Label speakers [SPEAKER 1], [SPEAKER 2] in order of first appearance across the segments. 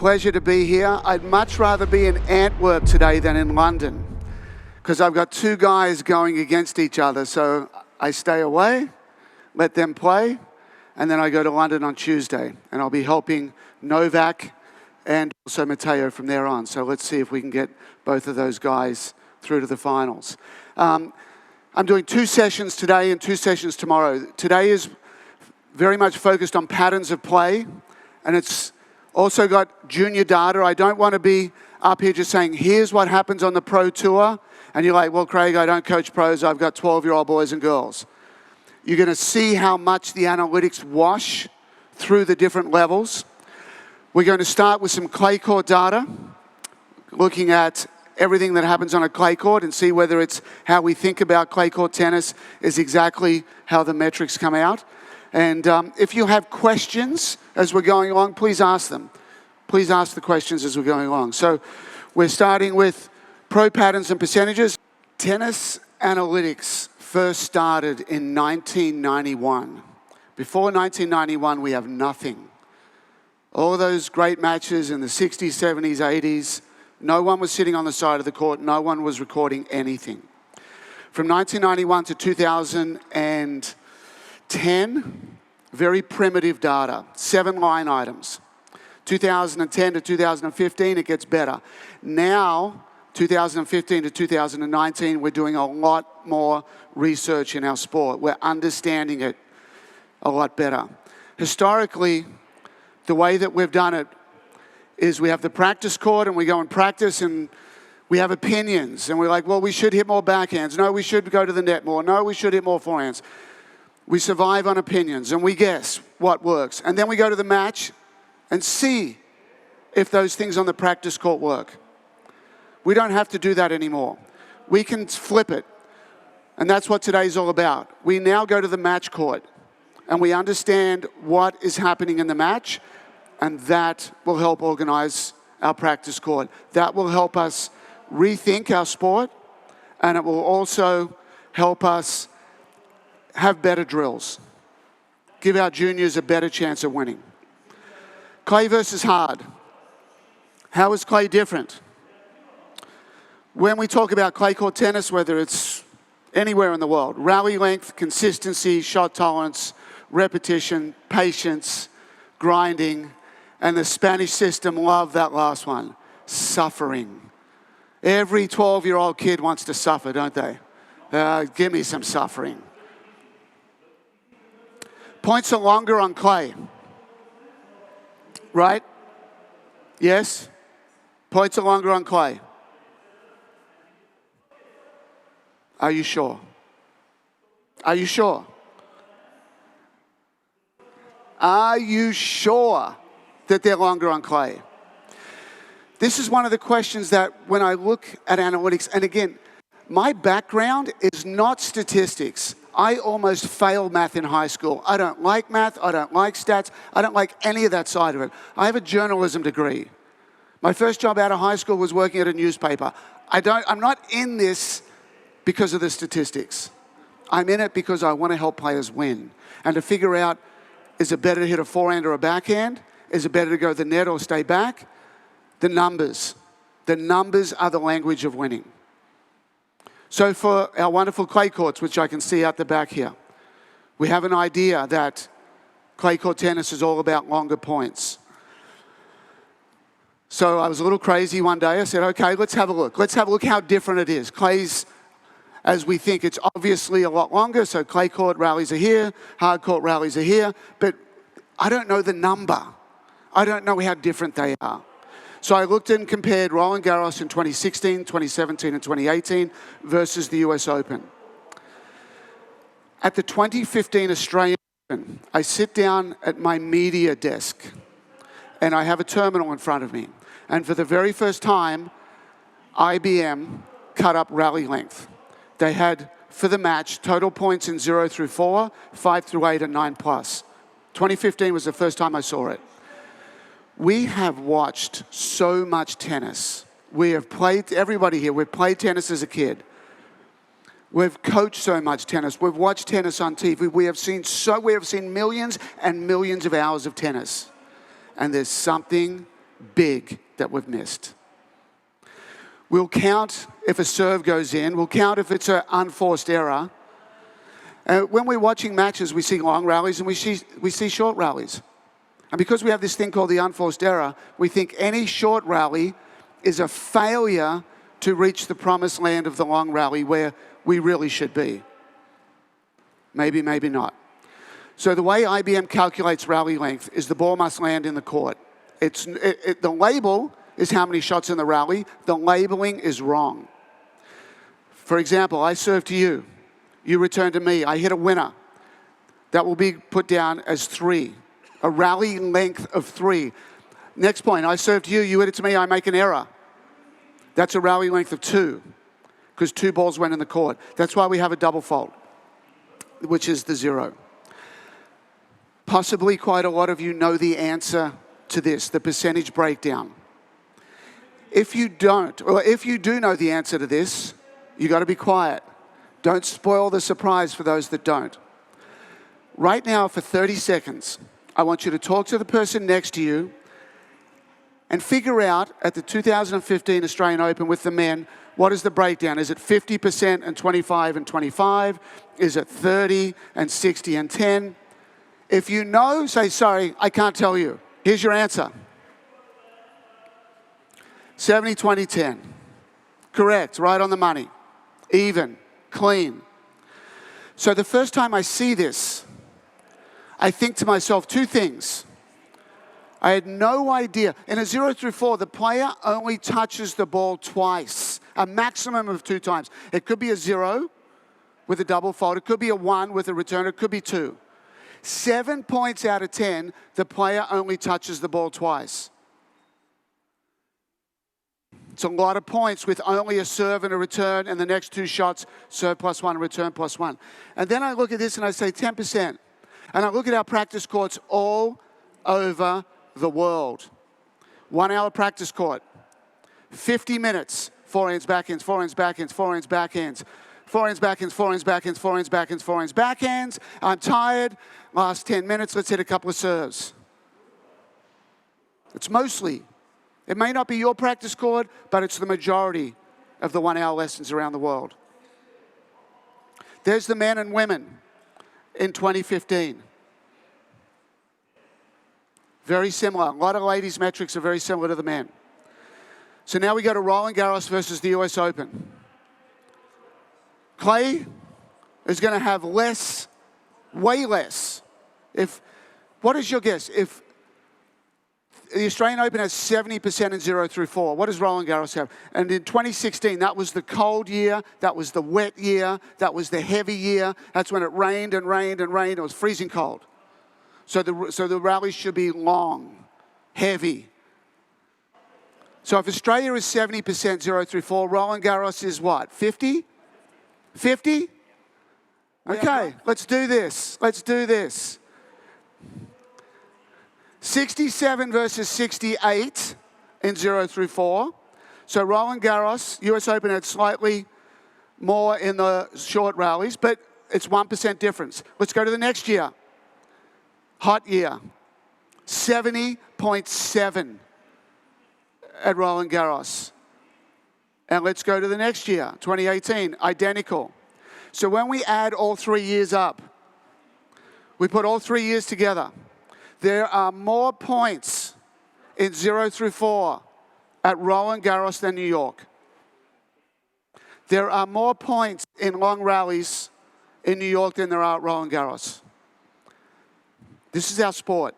[SPEAKER 1] pleasure to be here. I'd much rather be in Antwerp today than in London because I've got two guys going against each other. So I stay away, let them play, and then I go to London on Tuesday. And I'll be helping Novak and also Matteo from there on. So let's see if we can get both of those guys through to the finals. I'm doing 2 sessions today and 2 sessions tomorrow. Today is very much focused on patterns of play, and it's also got junior data. I don't want to be up here just saying, here's what happens on the pro tour. And you're like, well, Craig, I don't coach pros. I've got 12-year-old boys and girls. You're going to see how much the analytics wash through the different levels. We're going to start with some clay court data, looking at everything that happens on a clay court and see whether it's how we think about clay court tennis is exactly how the metrics come out. And if you have questions as we're going along, please ask them. Please ask the questions as we're going along. So we're starting with pro patterns and percentages. Tennis analytics first started in 1991. Before 1991, we have nothing. All those great matches in the 60s, 70s, 80s, no one was sitting on the side of the court. No one was recording anything. From 1991 to 2010, very primitive data, 7 line items. 2010 to 2015, it gets better. Now, 2015 to 2019, we're doing a lot more research in our sport. We're understanding it a lot better. Historically, the way that we've done it is we have the practice court and we go and practice and we have opinions. And we're like, well, we should hit more backhands. No, we should go to the net more. No, we should hit more forehands. We survive on opinions and we guess what works. And then we go to the match and see if those things on the practice court work. We don't have to do that anymore. We can flip it. And that's what today's all about. We now go to the match court and we understand what is happening in the match, and that will help organize our practice court. That will help us rethink our sport, and it will also help us have better drills, give our juniors a better chance of winning. Clay versus hard. How is clay different? When we talk about clay court tennis, whether it's anywhere in the world, rally length, consistency, shot tolerance, repetition, patience, grinding, and the Spanish system, love that last one, suffering. Every 12-year-old kid wants to suffer, don't they? Give me some suffering. Points are longer on clay, right? Yes? Points are longer on clay. Are you sure? Are you sure? Are you sure that they're longer on clay? This is one of the questions that when I look at analytics, and again, my background is not statistics. I almost failed math in high school. I don't like math, I don't like stats, I don't like any of that side of it. I have a journalism degree. My first job out of high school was working at a newspaper. I'm not in this because of the statistics. I'm in it because I want to help players win and to figure out, is it better to hit a forehand or a backhand? Is it better to go to the net or stay back? The numbers. The numbers are the language of winning. So for our wonderful clay courts, which I can see out the back here, we have an idea that clay court tennis is all about longer points. So I was a little crazy one day. I said, okay, let's have a look. Let's have a look how different it is. Clay's, as we think, it's obviously a lot longer. So clay court rallies are here, hard court rallies are here. But I don't know the number. I don't know how different they are. So I looked and compared Roland Garros in 2016, 2017, and 2018 versus the US Open. At the 2015 Australian Open, I sit down at my media desk and I have a terminal in front of me. And for the very first time, IBM cut up rally length. They had, for the match, total points in 0 through 4, 5 through 8, and 9 plus. 2015 was the first time I saw it. We have watched so much tennis. We have played, everybody here, we've played tennis as a kid. We've coached so much tennis. We've watched tennis on TV. We have seen millions and millions of hours of tennis. And there's something big that we've missed. We'll count if a serve goes in. We'll count if it's an unforced error. When we're watching matches, we see long rallies and we see short rallies. And because we have this thing called the unforced error, we think any short rally is a failure to reach the promised land of the long rally where we really should be. Maybe, maybe not. So the way IBM calculates rally length is the ball must land in the court. The label is how many shots in the rally. The labeling is wrong. For example, I serve to you. You return to me. I hit a winner. That will be put down as 3. A rally length of 3. Next point, I serve to you. You hit it to me. I make an error. That's a rally length of 2 because 2 balls went in the court. That's why we have a double fault, which is the 0. Possibly quite a lot of you know the answer to this, the percentage breakdown. If you don't, or if you do know the answer to this, you got to be quiet. Don't spoil the surprise for those that don't. Right now, for 30 seconds, I want you to talk to the person next to you and figure out at the 2015 Australian Open with the men, what is the breakdown? Is it 50% and 25 and 25? Is it 30 and 60 and 10? If you know, say, sorry, I can't tell you. Here's your answer. 70, 20, 10. Correct, right on the money. Even, clean. So the first time I see this, I think to myself 2 things. I had no idea. In a 0 through 4, the player only touches the ball twice, a maximum of 2 times. It could be a 0 with a double fault. It could be a 1 with a return. It could be 2. 7 points out of 10, the player only touches the ball twice. It's a lot of points with only a serve and a return, and the next 2 shots, serve plus 1, return plus 1. And then I look at this and I say 10%. And I look at our practice courts all over the world. 1 hour practice court, 50 minutes, forehands, backhands, forehands, backhands, forehands, backhands, forehands, backhands, forehands, backhands, forehands, backhands, forehands, backhands. I'm tired. Last 10 minutes, let's hit a couple of serves. It's mostly. It may not be your practice court, but it's the majority of the 1 hour lessons around the world. There's the men and women in 2015. Very similar. A lot of ladies' metrics are very similar to the men. So now we go to Roland Garros versus the US Open. Clay is going to have less, way less. What is your guess? If the Australian Open has 70% in 0 through 4, what does Roland Garros have? And in 2016, that was the cold year, that was the wet year, that was the heavy year. That's when it rained and rained and rained. It was freezing cold. So the rallies should be long, heavy. So if Australia is 70% 0 through 4, Roland Garros is what, 50? 50? Okay, let's do this. Let's do this. 67 versus 68 in 0 through 4. So Roland Garros, US Open had slightly more in the short rallies, but it's 1% difference. Let's go to the next year. Hot year. 70.7 at Roland Garros. And let's go to the next year, 2018, identical. So when we add all 3 years up, we put all 3 years together, there are more points in 0 through 4 at Roland Garros than New York. There are more points in long rallies in New York than there are at Roland Garros. This is our sport.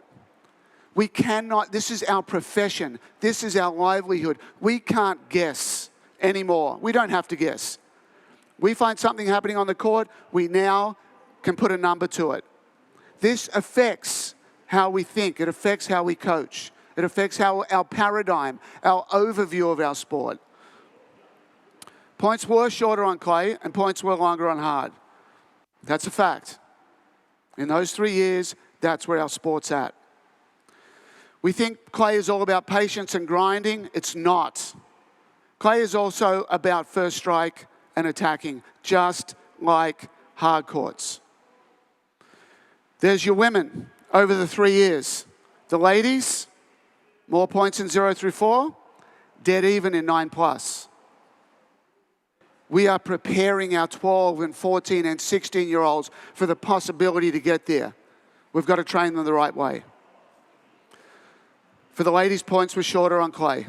[SPEAKER 1] We cannot, this is our profession. This is our livelihood. We can't guess anymore. We don't have to guess. We find something happening on the court, we now can put a number to it. This affects how we think. It affects how we coach. It affects how our paradigm, our overview of our sport. Points were shorter on clay and points were longer on hard. That's a fact. In those 3 years, that's where our sport's at. We think clay is all about patience and grinding. It's not. Clay is also about first strike and attacking, just like hard courts. There's your women over the 3 years. The ladies, More points in 0 through 4, dead even in 9+. We are preparing our 12 and 14 and 16-year-olds for the possibility to get there. We've got to train them the right way. For the ladies, points were shorter on clay.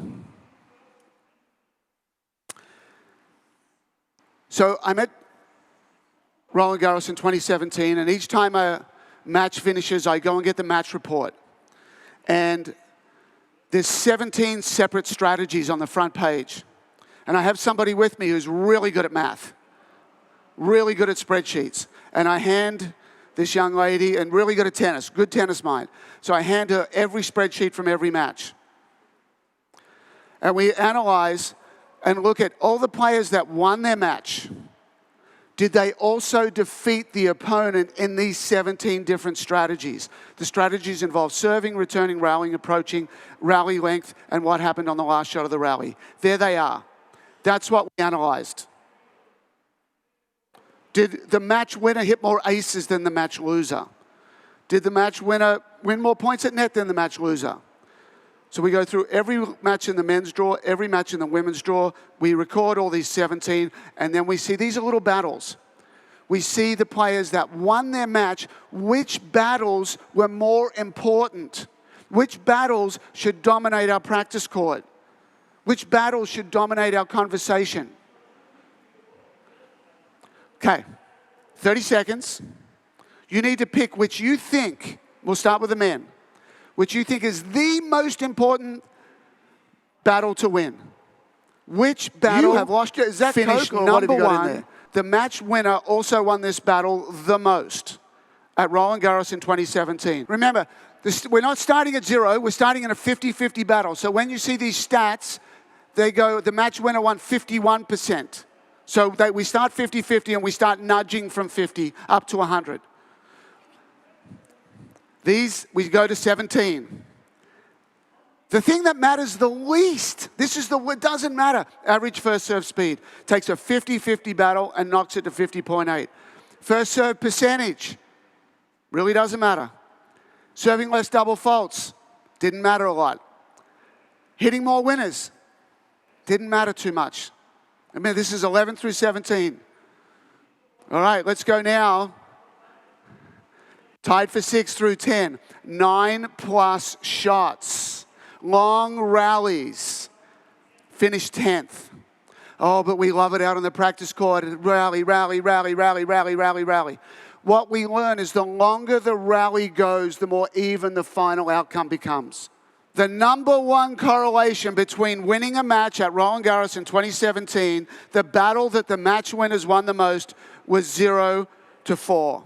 [SPEAKER 1] So I met Roland Garros in 2017, and each time a match finishes, I go and get the match report. And there's 17 separate strategies on the front page. And I have somebody with me who's really good at math, really good at spreadsheets. And I hand this young lady, and really good at tennis, good tennis mind. So I hand her every spreadsheet from every match. And we analyze and look at all the players that won their match. Did they also defeat the opponent in these 17 different strategies? The strategies involve serving, returning, rallying, approaching, rally length, and what happened on the last shot of the rally. There they are. That's what we analyzed. Did the match winner hit more aces than the match loser? Did the match winner win more points at net than the match loser? So we go through every match in the men's draw, every match in the women's draw. We record all these 17, and then we see these are little battles. We see the players that won their match, which battles were more important, which battles should dominate our practice court, which battles should dominate our conversation. Okay, 30 seconds. You need to pick which you think, we'll start with the men, which you think is the most important battle to win. Which battle
[SPEAKER 2] You have lost your, is that
[SPEAKER 1] finished
[SPEAKER 2] Coke or what have
[SPEAKER 1] number
[SPEAKER 2] you got in
[SPEAKER 1] one?
[SPEAKER 2] there?
[SPEAKER 1] The match winner also won this battle the most at Roland Garros in 2017. Remember, we're not starting at 0, we're starting in a 50-50 battle. So when you see these stats, they go, the match winner won 51%. So we start 50-50 and we start nudging from 50 up to 100. These, we go to 17. The thing that matters the least, it doesn't matter. Average first serve speed. Takes a 50-50 battle and knocks it to 50.8. First serve percentage. Really doesn't matter. Serving less double faults. Didn't matter a lot. Hitting more winners. Didn't matter too much. I mean, this is 11 through 17. All right, let's go now. Tied for 6 through 10. 9+ shots. Long rallies. Finished 10th. Oh, but we love it out on the practice court. Rally, rally, rally, rally, rally, rally, rally. What we learn is the longer the rally goes, the more even the final outcome becomes. The number one correlation between winning a match at Roland Garros in 2017, the battle that the match winners won the most, was 0 to 4.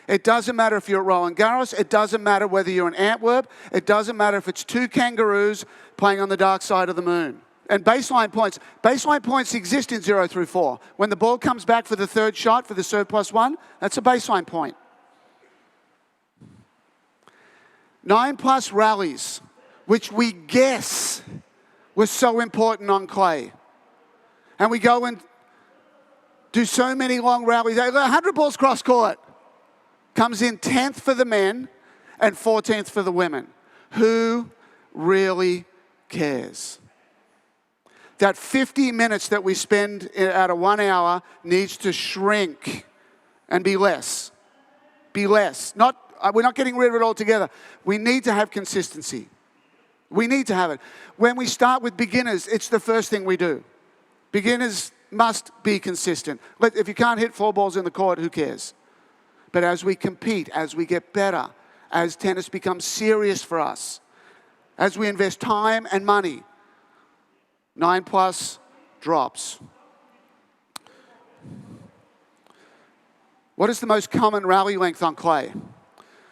[SPEAKER 1] It doesn't matter if you're at Roland Garros. It doesn't matter whether you're in Antwerp. It doesn't matter if it's 2 kangaroos playing on the dark side of the moon. And baseline points exist in 0 through 4. When the ball comes back for the third shot for the serve +1, that's a baseline point. 9+ rallies, which we guess was so important on clay. And we go and do so many long rallies. 100 balls cross court. Comes in 10th for the men and 14th for the women. Who really cares? That 50 minutes that we spend out of 1 hour needs to shrink and be less. Be less. We're not getting rid of it altogether. We need to have consistency. We need to have it. When we start with beginners, it's the first thing we do. Beginners must be consistent. If you can't hit 4 balls in the court, who cares? But as we compete, as we get better, as tennis becomes serious for us, as we invest time and money, 9+ drops. What is the most common rally length on clay?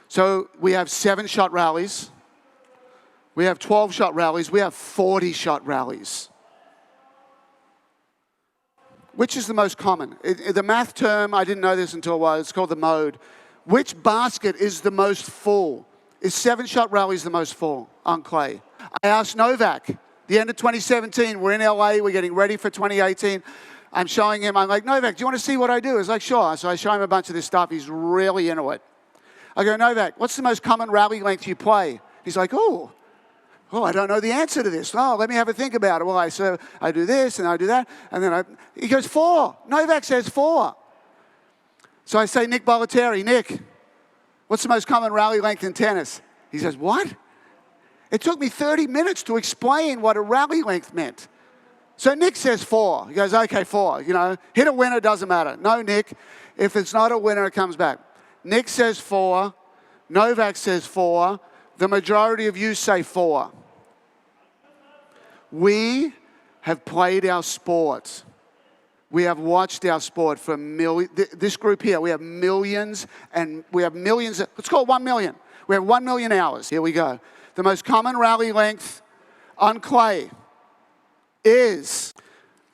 [SPEAKER 1] So we have 7-shot rallies. We have 12-shot rallies. We have 40-shot rallies. Which is the most common? The math term, I didn't know this until a while, it's called the mode. Which basket is the most full? Is 7-shot rallies the most full on clay? I asked Novak, the end of 2017, we're in LA, we're getting ready for 2018. I'm showing him, I'm like, Novak, do you want to see what I do? He's like, sure. So I show him a bunch of this stuff. He's really into it. I go, Novak, what's the most common rally length you play? He's like, oh, Oh, I don't know the answer to this. Oh, let me have a think about it. Well, I do this and I do that. And then he goes, 4. Novak says 4. So I say, Nick Bollettieri, Nick, what's the most common rally length in tennis? He says, what? It took me 30 minutes to explain what a rally length meant. So Nick says 4. He goes, okay, 4. Hit a winner, doesn't matter. No, Nick, if it's not a winner, it comes back. Nick says 4. Novak says 4. The majority of you say 4. We have played our sport. We have watched our sport for this group here, we have millions, let's call it 1 million. We have 1 million hours. Here we go. The most common rally length on clay is,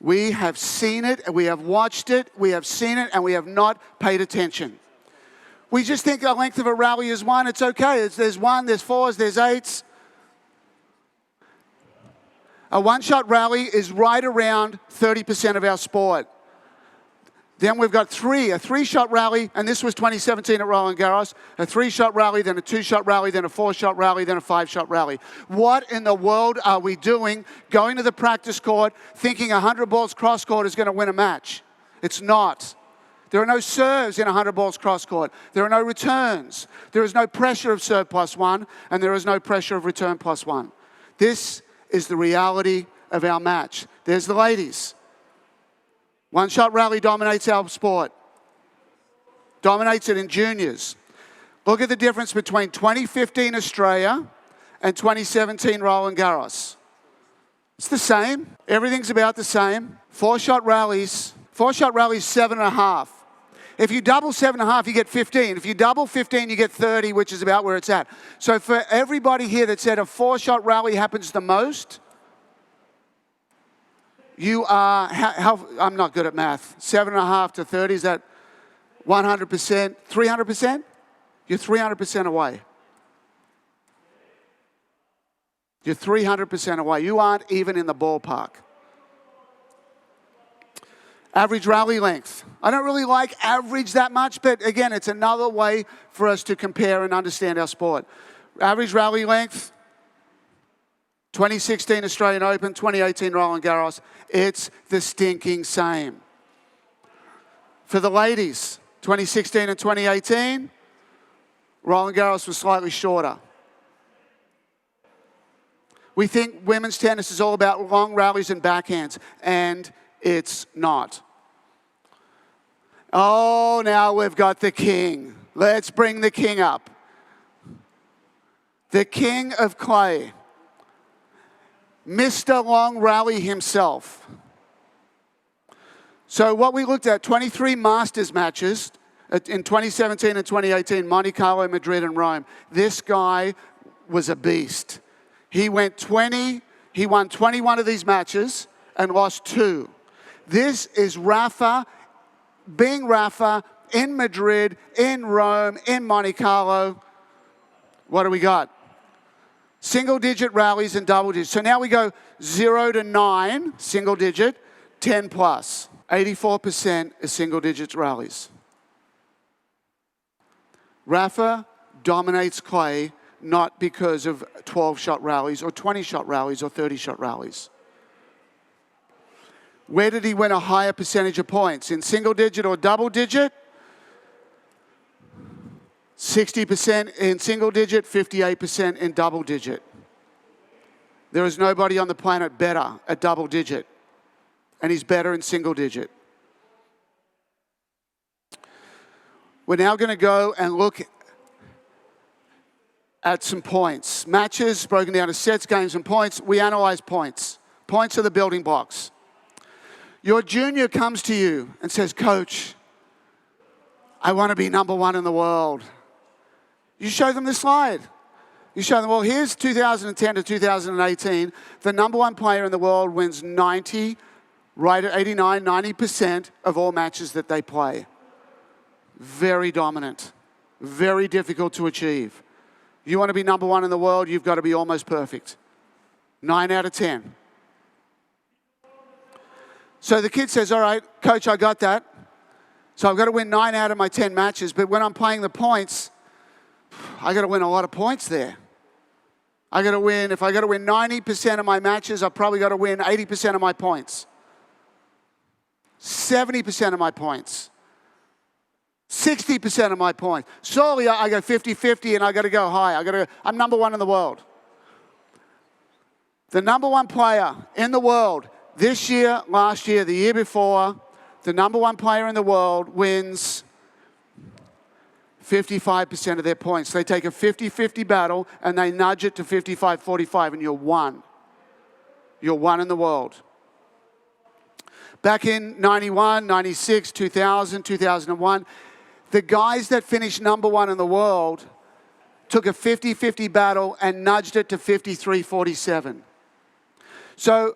[SPEAKER 1] we have seen it, we have watched it, we have seen it, and we have not paid attention. We just think the length of a rally is 1. It's okay. There's 1, there's 4s, there's 8s. A one-shot rally is right around 30% of our sport. Then we've got a 3-shot rally, and this was 2017 at Roland Garros. A 3-shot rally, then a 2-shot rally, then a 4-shot rally, then a 5-shot rally. What in the world are we doing going to the practice court thinking 100 balls cross court is going to win a match? It's not. There are no serves in 100 balls cross court. There are no returns. There is no pressure of serve +1, and there is no pressure of return +1. This is the reality of our match. There's the ladies. One-shot rally dominates our sport. Dominates it in juniors. Look at the difference between 2015 Australia and 2017 Roland Garros. It's the same. Everything's about the same. 4-shot rallies. 4-shot rallies, 7.5. If you double 7.5, you get 15. If you double 15, you get 30, which is about where it's at. So for everybody here that said a 4-shot rally happens the most, you are, I'm not good at math. 7.5 to 30, is that 100%? 300%? You're 300% away. You're 300% away. You aren't even in the ballpark. Average rally length. I don't really like average that much, but again, it's another way for us to compare and understand our sport. Average rally length, 2016 Australian Open, 2018 Roland Garros. It's the stinking same. For the ladies, 2016 and 2018, Roland Garros was slightly shorter. We think women's tennis is all about long rallies and backhands, and it's not. Oh, now we've got the king. Let's bring the king up. The king of clay. Mr. Long Rally himself. So what we looked at, 23 Masters matches in 2017 and 2018, Monte Carlo, Madrid, and Rome. This guy was a beast. He won 21 of these matches and lost 2. This is Rafa, being Rafa, in Madrid, in Rome, in Monte Carlo. What do we got? Single-digit rallies and double-digit. So now we go 0 to 9, single-digit, 10 plus. 84% is single-digit rallies. Rafa dominates clay not because of 12-shot rallies or 20-shot rallies or 30-shot rallies. Where did he win a higher percentage of points? In single-digit or double-digit? 60% in single-digit, 58% in double-digit. There is nobody on the planet better at double-digit, and he's better in single-digit. We're now going to go and look at some points. Matches broken down to sets, games, and points. We analyze points. Points are the building blocks. Your junior comes to you and says, Coach, I want to be number 1 in the world. You show them the slide. You show them, well, here's 2010 to 2018. The number 1 player in the world wins 90, right at 89, 90% of all matches that they play. Very dominant. Very difficult to achieve. You want to be number 1 in the world, you've got to be almost perfect. 9 out of 10. So the kid says, all right, Coach, I got that. So I've got to win 9 out of my 10 matches, but when I'm playing the points, I got to win a lot of points there. I got to win. If I got to win 90% of my matches, I've probably got to win 80% of my points. 70% of my points. 60% of my points. Surely I go 50-50 and I got to go high. I'm number one in the world. The number one player in the world this year, last year, the year before, the number one player in the world wins 55% of their points. They take a 50-50 battle and they nudge it to 55-45 and you're one. You're one in the world. Back in 91, 96, 2000, 2001, the guys that finished number one in the world took a 50-50 battle and nudged it to 53-47. So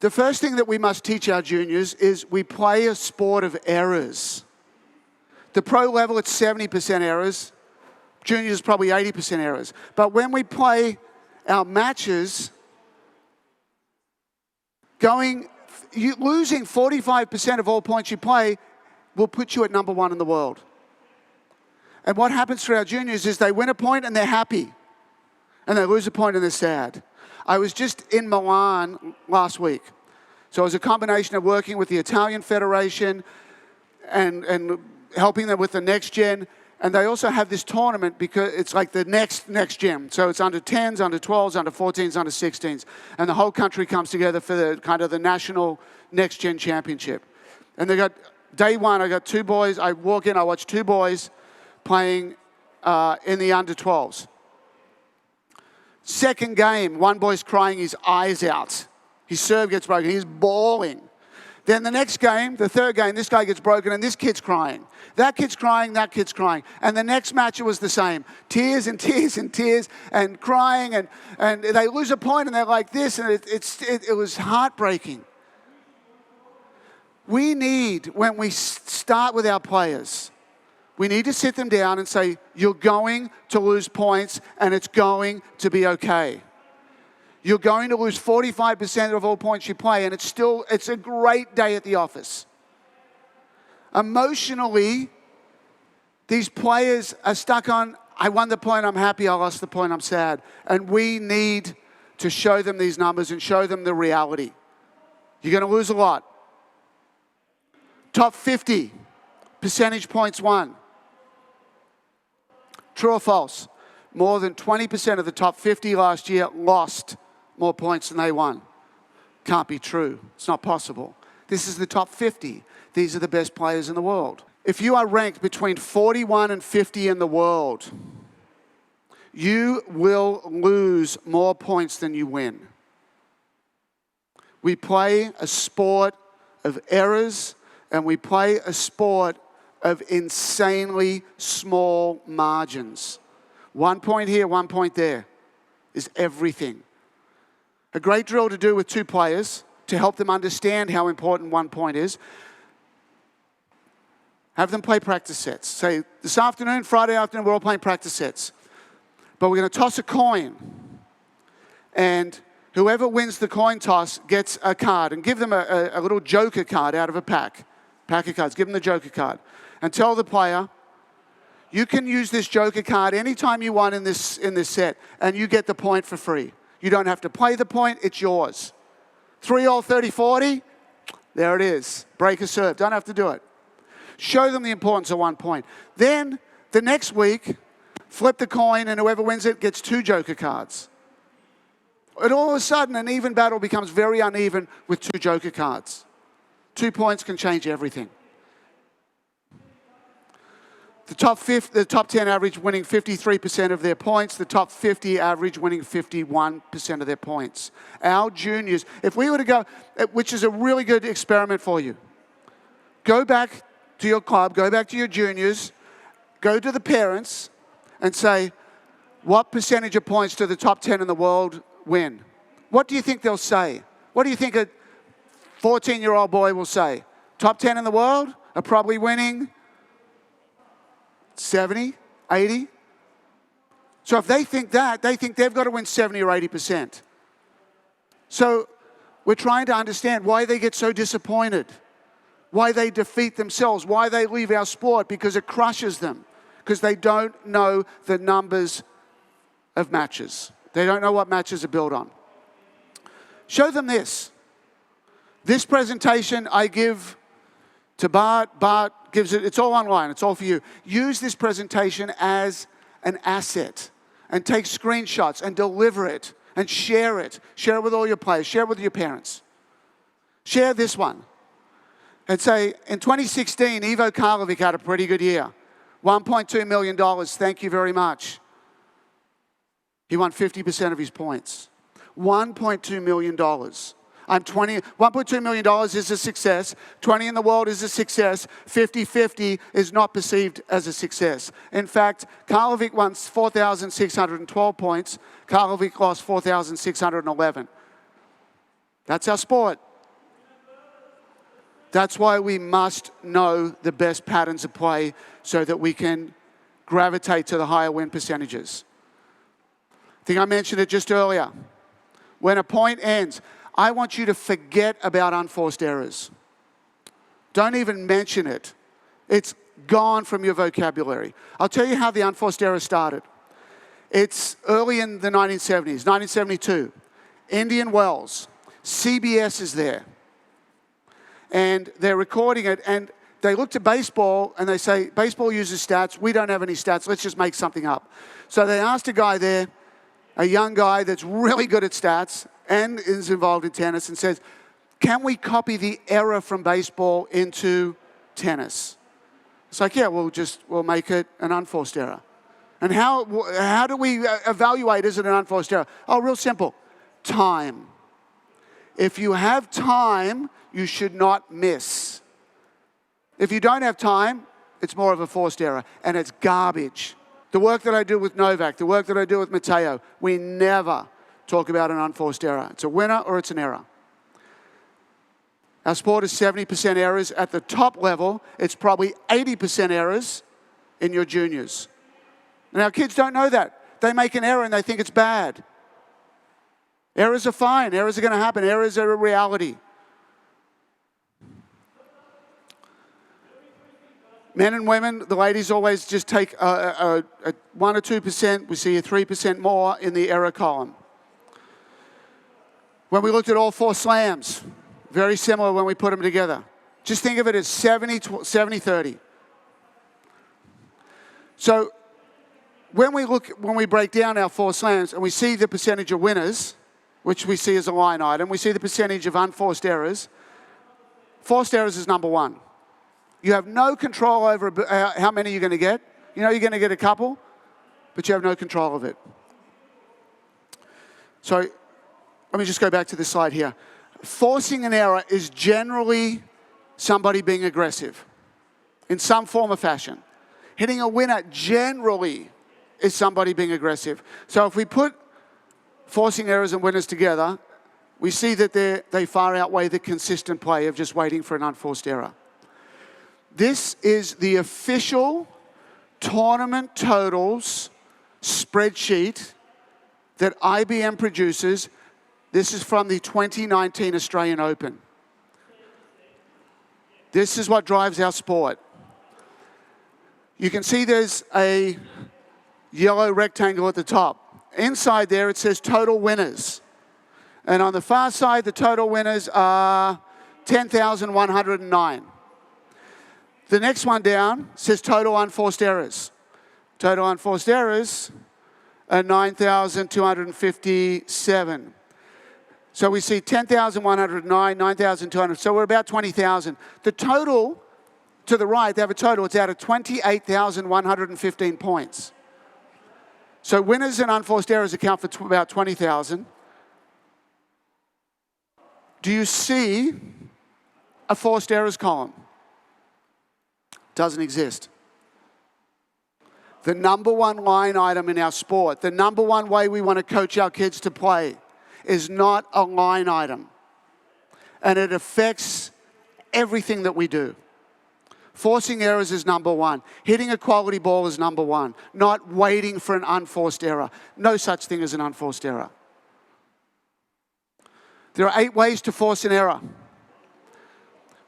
[SPEAKER 1] the first thing that we must teach our juniors is we play a sport of errors. The pro level, it's 70% errors. Juniors, probably 80% errors. But when we play our matches, losing 45% of all points you play will put you at number one in the world. And what happens for our juniors is they win a point and they're happy. And they lose a point and they're sad. I was just in Milan last week. So it was a combination of working with the Italian Federation and helping them with the next gen. And they also have this tournament because it's like the next gen. So it's under 10s, under 12s, under 14s, under 16s. And the whole country comes together for the kind of the national next gen championship. And they got, day one, I got two boys. I walk in, I watch two boys playing in the under 12s. Second game, one boy's crying his eyes out. His serve gets broken. He's bawling. Then the next game, the third game, this guy gets broken and this kid's crying. That kid's crying, that kid's crying. And the next match, it was the same. Tears and tears and tears and crying. And they lose a point and they're like this. And it was heartbreaking. We need, when we start with our players, we need to sit them down and say, you're going to lose points and it's going to be okay. You're going to lose 45% of all points you play and it's a great day at the office. Emotionally, these players are stuck on, I won the point, I'm happy, I lost the point, I'm sad. And we need to show them these numbers and show them the reality. You're going to lose a lot. Top 50, percentage points won. True or false? More than 20% of the top 50 last year lost more points than they won. Can't be true. It's not possible. This is the top 50. These are the best players in the world. If you are ranked between 41 and 50 in the world, you will lose more points than you win. We play a sport of errors and we play a sport of insanely small margins. 1 point here, 1 point there is everything. A great drill to do with two players to help them understand how important 1 point is. Have them play practice sets. Say, this afternoon, Friday afternoon, we're all playing practice sets. But we're going to toss a coin. And whoever wins the coin toss gets a card. And give them a little joker card out of a pack of cards. Give them the joker card. And tell the player, you can use this joker card anytime you want in this set, and you get the point for free. You don't have to play the point, it's yours. 3-all, 30-40, there it is. Break a serve, don't have to do it. Show them the importance of 1 point. Then, the next week, flip the coin, and whoever wins it gets 2 joker cards. And all of a sudden, an even battle becomes very uneven with 2 joker cards. 2 points can change everything. The top 10 average winning 53% of their points. The top 50 average winning 51% of their points. Our juniors, if we were to go, which is a really good experiment for you, go back to your club, go back to your juniors, go to the parents and say, what percentage of points do the top 10 in the world win? What do you think they'll say? What do you think a 14-year-old boy will say? Top 10 in the world are probably winning 70, 80. So if they think that, they think they've got to win 70 or 80%. So we're trying to understand why they get so disappointed, why they defeat themselves, why they leave our sport, because it crushes them, because they don't know the numbers of matches. They don't know what matches are built on. Show them this. This presentation I give to Bart. Bart gives it, it's all online, it's all for you. Use this presentation as an asset and take screenshots and deliver it and share it. Share it with all your players, share it with your parents. Share this one. And say, in 2016, Ivo Karlovic had a pretty good year. $1.2 million, thank you very much. He won 50% of his points. $1.2 million. $1.2 million is a success. 20 in the world is a success. 50-50 is not perceived as a success. In fact, Karlovic won 4,612 points. Karlovic lost 4,611. That's our sport. That's why we must know the best patterns of play so that we can gravitate to the higher win percentages. I think I mentioned it just earlier. When a point ends, I want you to forget about unforced errors. Don't even mention it. It's gone from your vocabulary. I'll tell you how the unforced error started. It's early in the 1970s, 1972. Indian Wells. CBS is there. And they're recording it, and they look to baseball, and they say, baseball uses stats. We don't have any stats. Let's just make something up. So they asked a guy there, a young guy that's really good at stats and is involved in tennis, and says, can we copy the error from baseball into tennis? It's like, yeah, we'll make it an unforced error. And how do we evaluate, is it an unforced error? Oh, real simple. Time. If you have time, you should not miss. If you don't have time, it's more of a forced error, and it's garbage. The work that I do with Novak, the work that I do with Matteo, we never talk about an unforced error. It's a winner or it's an error. Our sport is 70% errors. At the top level, it's probably 80% errors in your juniors. And our kids don't know that. They make an error and they think it's bad. Errors are fine. Errors are going to happen. Errors are a reality. Men and women, the ladies always just take a 1 or 2%. We see a 3% more in the error column. When we looked at all 4 slams, very similar when we put them together. Just think of it as 70-30. So when we break down our 4 slams and we see the percentage of winners, which we see as a line item, we see the percentage of unforced errors. Forced errors is number 1. You have no control over how many you're going to get. You know you're going to get a couple, but you have no control of it. So let me just go back to this slide here. Forcing an error is generally somebody being aggressive in some form or fashion. Hitting a winner generally is somebody being aggressive. So if we put forcing errors and winners together, we see that they far outweigh the consistent play of just waiting for an unforced error. This is the official tournament totals spreadsheet that IBM produces. This is from the 2019 Australian Open. This is what drives our sport. You can see there's a yellow rectangle at the top. Inside there it says total winners. And on the far side, the total winners are 10,109. The next one down says total unforced errors. Total unforced errors are 9,257. So we see 10,109, 9,200. So we're about 20,000. The total to the right, they have a total. It's out of 28,115 points. So winners and unforced errors account for about 20,000. Do you see a forced errors column? Doesn't exist. The number 1 line item in our sport, the number 1 way we want to coach our kids to play is not a line item. And it affects everything that we do. Forcing errors is number 1. Hitting a quality ball is number 1. Not waiting for an unforced error. No such thing as an unforced error. There are 8 ways to force an error.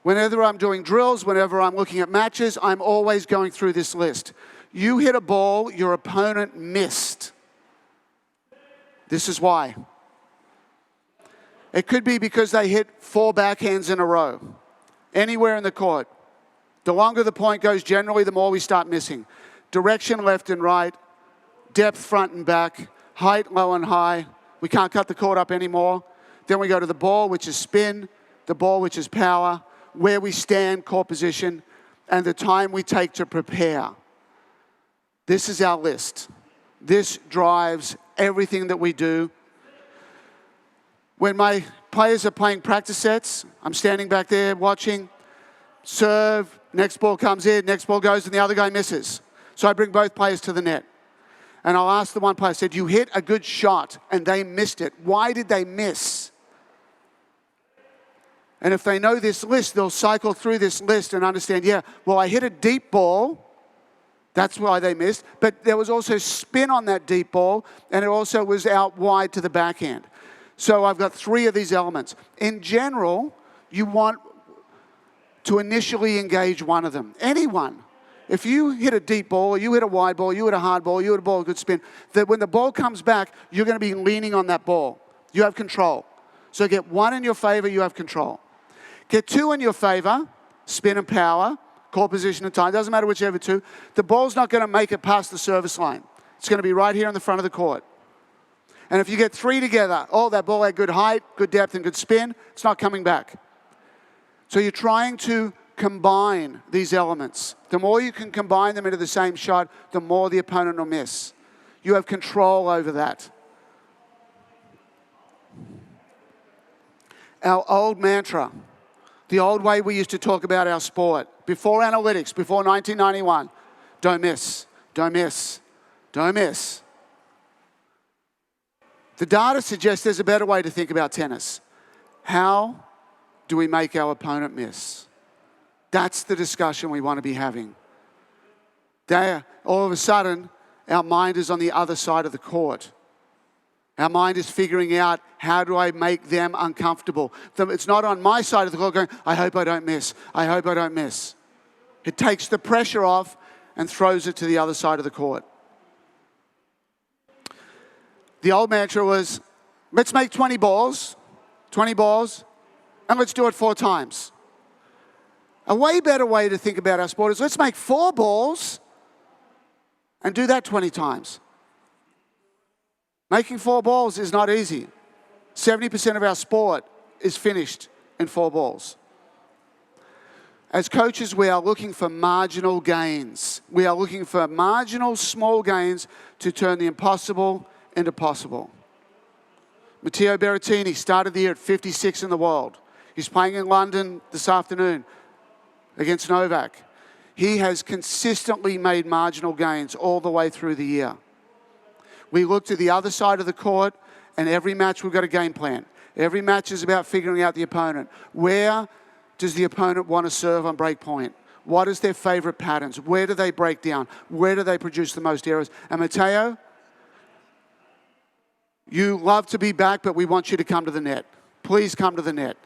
[SPEAKER 1] Whenever I'm doing drills, whenever I'm looking at matches, I'm always going through this list. You hit a ball your opponent missed. This is why. It could be because they hit 4 backhands in a row, anywhere in the court. The longer the point goes, generally, the more we start missing. Direction left and right, depth front and back, height low and high. We can't cut the court up anymore. Then we go to the ball, which is spin, the ball, which is power, where we stand, court position, and the time we take to prepare. This is our list. This drives everything that we do. When my players are playing practice sets, I'm standing back there watching, serve, next ball comes in, next ball goes, and the other guy misses. So I bring both players to the net. And I'll ask the one player, I said, you hit a good shot, and they missed it. Why did they miss? And if they know this list, they'll cycle through this list and understand, yeah, well, I hit a deep ball. That's why they missed. But there was also spin on that deep ball, and it also was out wide to the backhand. So I've got 3 of these elements. In general, you want to initially engage one of them. Anyone. If you hit a deep ball, or you hit a wide ball, you hit a hard ball, you hit a ball with good spin, that when the ball comes back, you're going to be leaning on that ball. You have control. So get 1 in your favor, you have control. Get 2 in your favor, spin and power, court position and time. Doesn't matter whichever 2. The ball's not going to make it past the service line. It's going to be right here in the front of the court. And if you get 3 together, oh, that ball had good height, good depth, and good spin, it's not coming back. So you're trying to combine these elements. The more you can combine them into the same shot, the more the opponent will miss. You have control over that. Our old mantra, the old way we used to talk about our sport, before analytics, before 1991, don't miss, don't miss, don't miss. The data suggests there's a better way to think about tennis. How do we make our opponent miss? That's the discussion we want to be having. All of a sudden, our mind is on the other side of the court. Our mind is figuring out, how do I make them uncomfortable? It's not on my side of the court going, I hope I don't miss. I hope I don't miss. It takes the pressure off and throws it to the other side of the court. The old mantra was, let's make 20 balls, and let's do it 4 times. A way better way to think about our sport is, let's make 4 balls and do that 20 times. Making 4 balls is not easy. 70% of our sport is finished in 4 balls. As coaches, we are looking for marginal gains. We are looking for marginal, small gains to turn the impossible into possible. Matteo Berrettini started the year at 56 in the world. He's playing in London this afternoon against Novak. He has consistently made marginal gains all the way through the year. We look to the other side of the court, and every match we've got a game plan. Every match is about figuring out the opponent. Where does the opponent want to serve on break point? What is their favorite patterns? Where do they break down? Where do they produce the most errors? And Matteo, you love to be back, but we want you to come to the net. Please come to the net.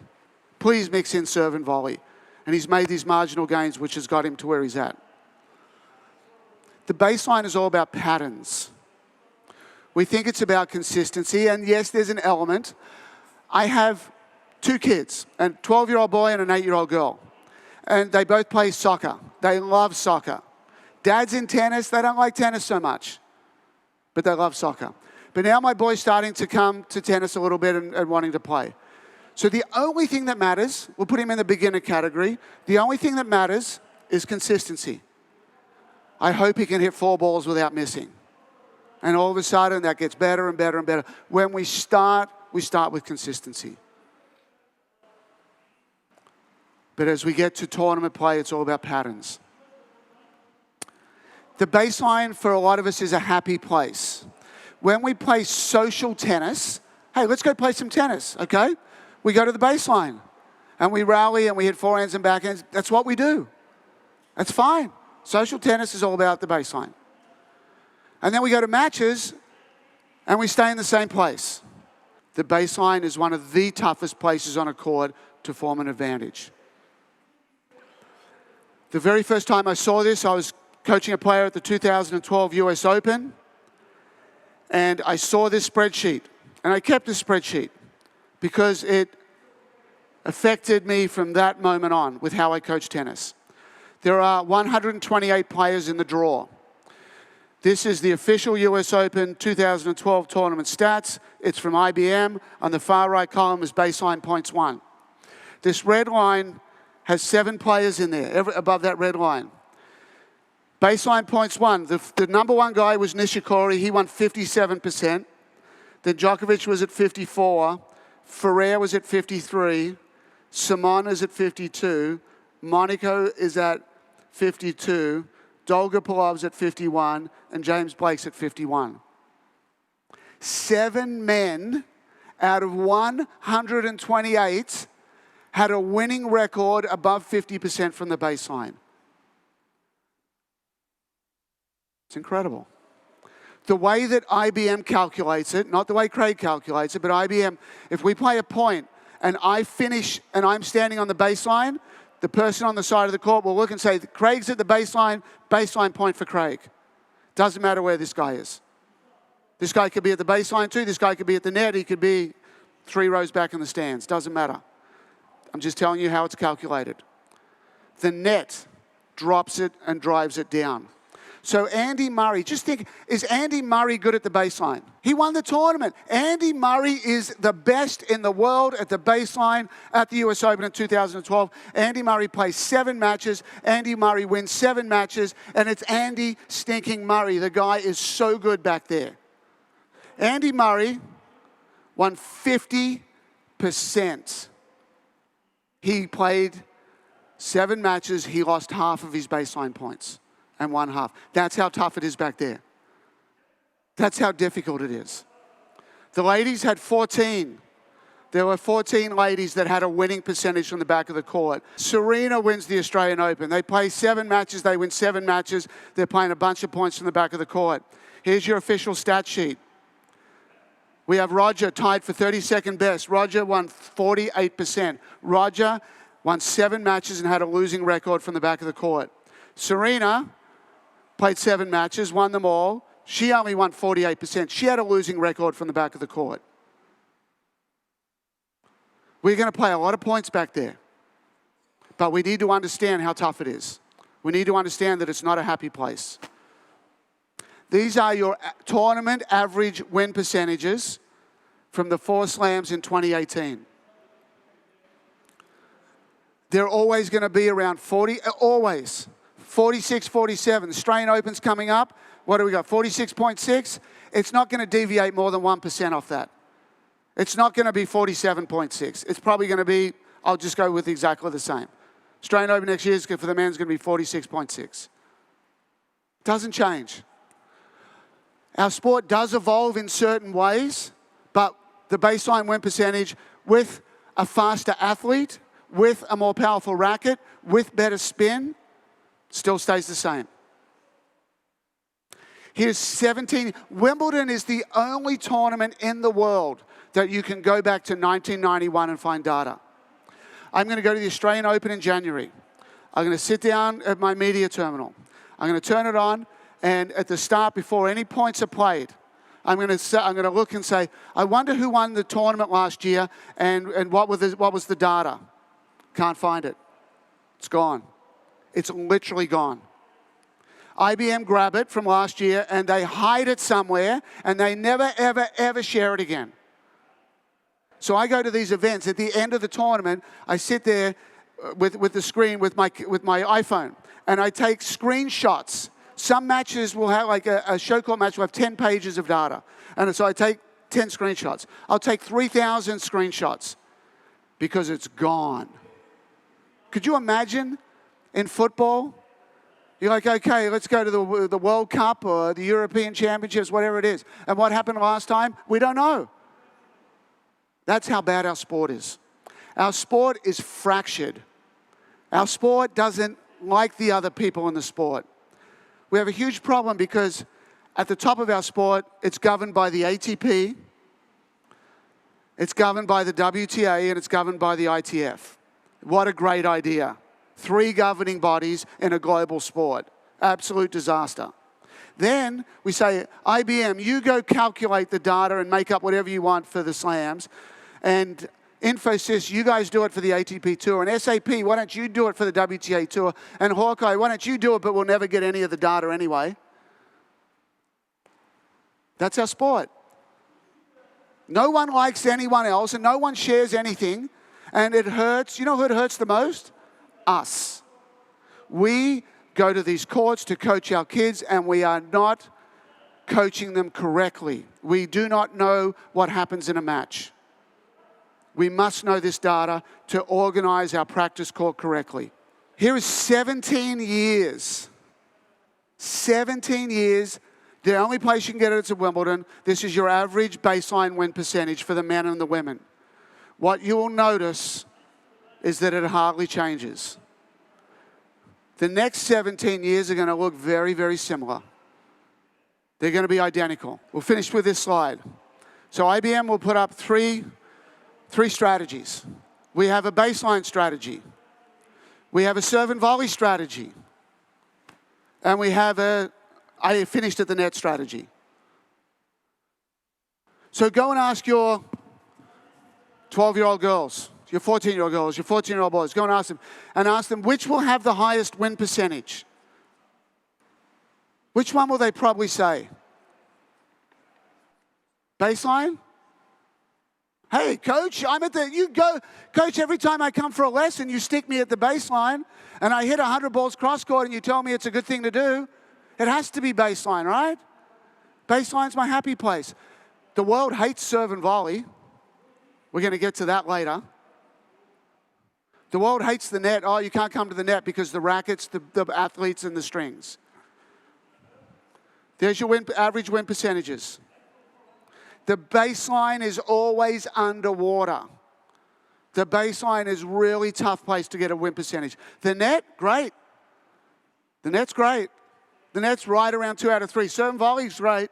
[SPEAKER 1] Please mix in serve and volley. And he's made these marginal gains, which has got him to where he's at. The baseline is all about patterns. We think it's about consistency, and yes, there's an element. I have 2 kids, a 12-year-old boy and an 8-year-old girl. And they both play soccer. They love soccer. Dad's in tennis. They don't like tennis so much, but they love soccer. But now my boy's starting to come to tennis a little bit and wanting to play. So the only thing that matters, we'll put him in the beginner category, the only thing that matters is consistency. I hope he can hit 4 balls without missing. And all of a sudden, that gets better and better and better. When we start with consistency. But as we get to tournament play, it's all about patterns. The baseline for a lot of us is a happy place. When we play social tennis, hey, let's go play some tennis, okay? We go to the baseline and we rally and we hit forehands and backhands. That's what we do. That's fine. Social tennis is all about the baseline. And then we go to matches and we stay in the same place. The baseline is one of the toughest places on a court to form an advantage. The very first time I saw this, I was coaching a player at the 2012 US Open, and I saw this spreadsheet. And I kept the spreadsheet because it affected me from that moment on with how I coach tennis. There are 128 players in the draw. This is the official US Open 2012 tournament stats. It's from IBM. On the far right column is baseline points won. This red line has 7 players in there, above that red line. Baseline points won. The number one guy was Nishikori. He won 57%. Then Djokovic was at 54. Ferrer was at 53. Simon is at 52. Monaco is at 52. Dolgopolov's at 51. And James Blake's at 51. 7 men out of 128 had a winning record above 50% from the baseline. It's incredible. The way that IBM calculates it, not the way Craig calculates it, but IBM, if we play a point and I finish and I'm standing on the baseline, the person on the side of the court will look and say, Craig's at the baseline point for Craig. Doesn't matter where this guy is. This guy could be at the baseline too. This guy could be at the net. He could be 3 rows back in the stands. Doesn't matter. I'm just telling you how it's calculated. The net drops it and drives it down. So Andy Murray, just think, is Andy Murray good at the baseline? He won the tournament. Andy Murray is the best in the world at the baseline at the US Open in 2012. Andy Murray plays 7 matches. Andy Murray wins 7 matches. And it's Andy stinking Murray. The guy is so good back there. Andy Murray won 50%. He played 7 matches. He lost half of his baseline points and won half. That's how tough it is back there. That's how difficult it is. The ladies had 14. There were 14 ladies that had a winning percentage from the back of the court. Serena wins the Australian Open. They play 7 matches. They win 7 matches. They're playing a bunch of points from the back of the court. Here's your official stat sheet. We have Roger tied for 32nd best. Roger won 48%. Roger won 7 matches and had a losing record from the back of the court. Serena played 7 matches, won them all. She only won 48%. She had a losing record from the back of the court. We're going to play a lot of points back there. But we need to understand how tough it is. We need to understand that it's not a happy place. These are your tournament average win percentages from the 4 slams in 2018. They're always going to be around 40, always. 46, 47. The Australian Open's coming up. What do we got? 46.6. It's not going to deviate more than 1% off that. It's not going to be 47.6. It's probably going to be, I'll just go with exactly the same. Australian Open next year for the men's going to be 46.6. Doesn't change. Our sport does evolve in certain ways, but the baseline win percentage with a faster athlete, with a more powerful racket, with better spin, still stays the same. Here's 17. Wimbledon is the only tournament in the world that you can go back to 1991 and find data. I'm going to go to the Australian Open in January. I'm going to sit down at my media terminal. I'm going to turn it on. And at the start, before any points are played, I'm going to look and say, I wonder who won the tournament last year and what was the data. Can't find it. It's gone. It's literally gone. IBM grab it from last year and they hide it somewhere and they never, ever, ever share it again. So I go to these events. At the end of the tournament, I sit there with the screen with my iPhone and I take screenshots. Some matches will have, like a show court match will have 10 pages of data. And so I take 10 screenshots. I'll take 3,000 screenshots because it's gone. Could you imagine in football? You're like, okay, let's go to the World Cup or the European Championships, whatever it is. And what happened last time? We don't know. That's how bad our sport is. Our sport is fractured. Our sport doesn't like the other people in the sport. We have a huge problem because at the top of our sport, it's governed by the ATP, it's governed by the WTA, and it's governed by the ITF. What a great idea. 3 governing bodies in a global sport. Absolute disaster. Then we say, IBM, you go calculate the data and make up whatever you want for the slams. And Infosys, you guys do it for the ATP Tour. And SAP, why don't you do it for the WTA Tour? And Hawkeye, why don't you do it, but we'll never get any of the data anyway. That's our sport. No one likes anyone else, and no one shares anything. And it hurts. You know who it hurts the most? Us. We go to these courts to coach our kids, and we are not coaching them correctly. We do not know what happens in a match. We must know this data to organize our practice court correctly. Here is 17 years. 17 years. The only place you can get it is at Wimbledon. This is your average baseline win percentage for the men and the women. What you will notice is that it hardly changes. The next 17 years are going to look very, very similar. They're going to be identical. We'll finish with this slide. So IBM will put up three strategies. We have a baseline strategy. We have a serve and volley strategy. And we have I finished at the net strategy. So go and ask your 12-year-old girls, your 14-year-old girls, your 14-year-old boys, go and ask them which will have the highest win percentage. Which one will they probably say? Baseline? Hey, coach, you go, coach, every time I come for a lesson, you stick me at the baseline, and I hit 100 balls cross-court, and you tell me it's a good thing to do. It has to be baseline, right? Baseline's my happy place. The world hates serve and volley. We're going to get to that later. The world hates the net. Oh, you can't come to the net because the rackets, the athletes, and the strings. There's your average win percentages. The baseline is always underwater. The baseline is a really tough place to get a win percentage. The net, great. The net's great. The net's right around 2 out of 3. Serve and volley's great.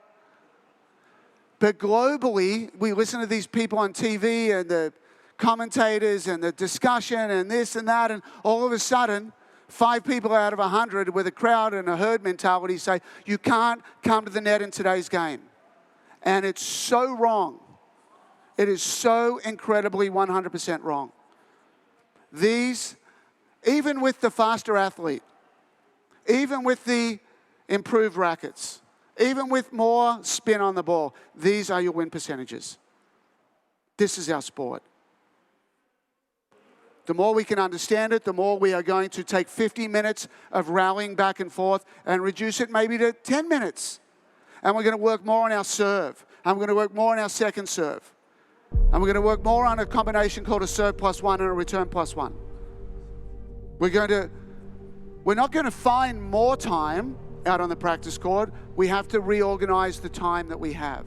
[SPEAKER 1] But globally, we listen to these people on TV and the commentators and the discussion and this and that, and all of a sudden, 5 people out of 100 with a crowd and a herd mentality say, you can't come to the net in today's game. And it's so wrong. It is so incredibly 100% wrong. These, even with the faster athlete, even with the improved rackets, even with more spin on the ball, these are your win percentages. This is our sport. The more we can understand it, the more we are going to take 50 minutes of rallying back and forth and reduce it maybe to 10 minutes. And we're going to work more on our serve. And we're going to work more on our second serve. And we're going to work more on a combination called a serve plus 1 and a return plus 1. We're not going to find more time out on the practice court. We have to reorganize the time that we have.